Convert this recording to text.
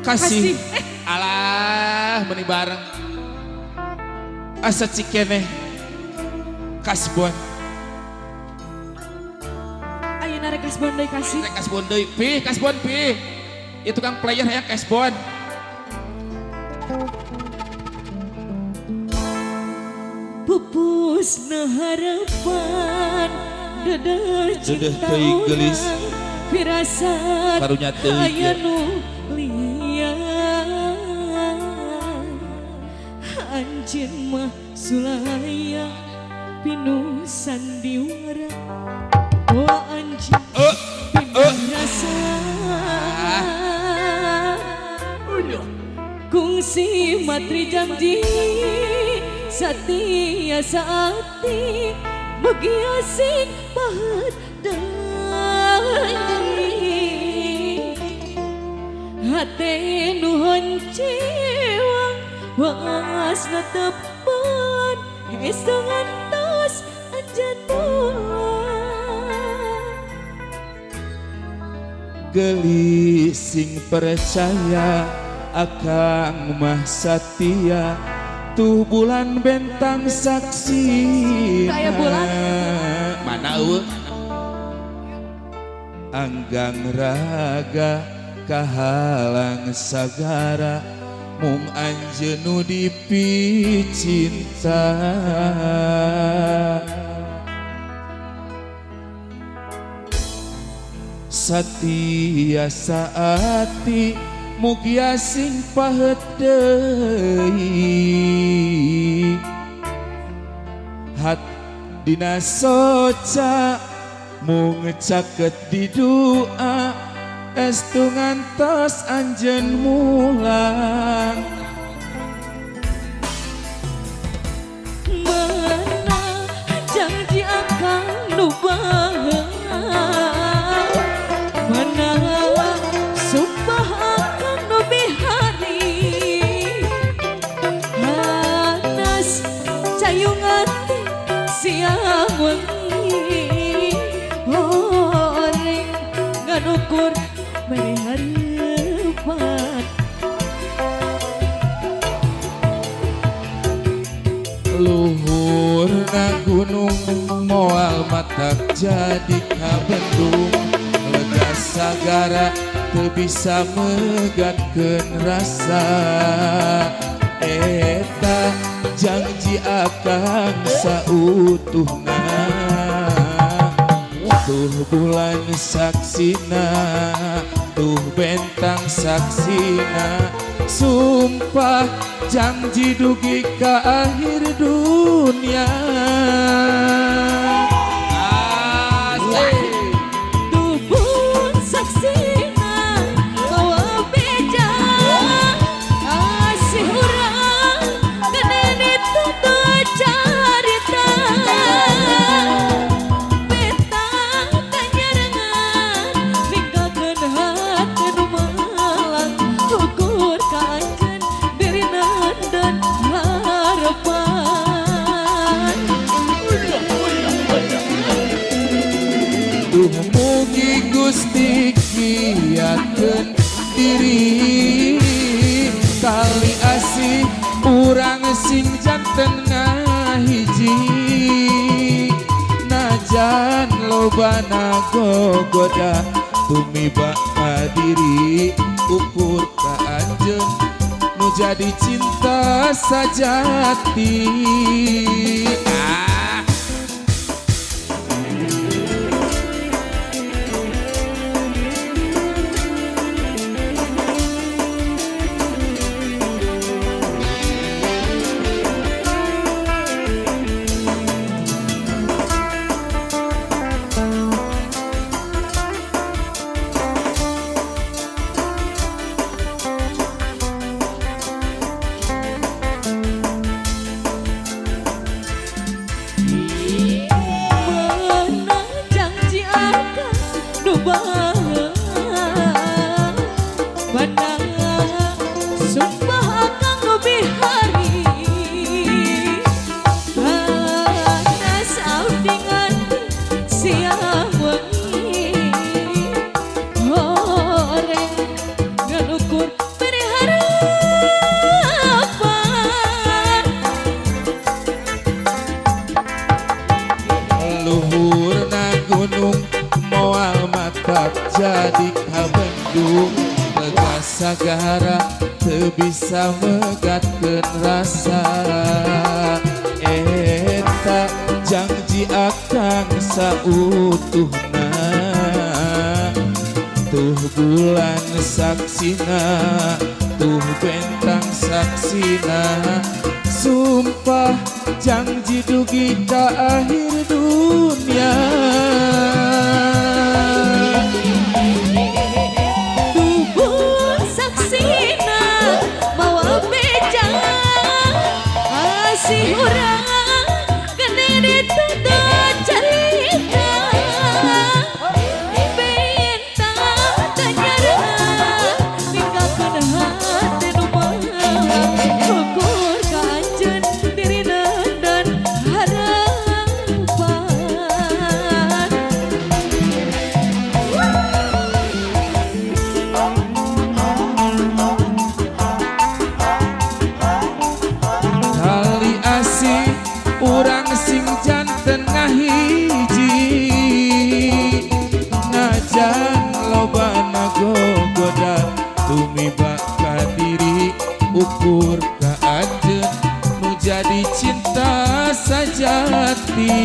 kasih. Alah meni bareng asa cikene kasbon Ayeuna rek kasbon deui kasih. rek kasbon deui kasbon itu kang player hayang kasbon. Pupusna harapan dedeh cinta teuing geulis. firasat Karunya teuing aya nu liar anjeun mah sulaya pinuh sandiwara oh anjeun pinuh rasa kungsi matri janji Satya saati bagi asing pahet deui hate nuhun ciwang waasna tepan hese ngantos anjatuan Gelising percaya akang mah satia tuh bulan bentang saksi Kayak bulan. mana eueuh anggang raga kahalang sagara mung anjeun nu dipicinta Satya saati mugi asing pahet deui hat dina soca mung caket di doa estu ngantos anjeun mulang mana janji akan nu baheula mana sumpah akan nu bihari hanas cayung ati siang wengi horeng nganukur mere hareupan luhurna gunung moal matak jadi kabendung lega sagara teu bisa megatkeun rasa eta janji akang sautuhna tuh bulan saksina tuh bentang saksina sumpah janji dugi ka akhir dunia Tubun saksina bawa beja kasih urang geuneun itu teu carita betang kanyarengan ninggalkeun hate nu malang ukur ka anjeun dirinan dan harapan Duh mugi Gusti kiatkeun diri kali asih urang sing janten ngahiji najan lobana gogoda tumiba ka diri ukur ka anjeun nu jadi cinta sajati sagara teu bisa megatkeun rasa eta janji akan sautuhna tuh bulan saksina tuh bentang saksina sumpah janji dugi ka akhir dunia Tubuh saksina mawa beja kasih urang gede dituduh cerita bentang tanyareun ninggalkeun hati nu malang ukur ka anjeun dirina dan harapan tali asih urang sing janten ngahiji ngajan lobana gogoda tumiba ka diri ukur ka anjeun nu jadi cinta sajati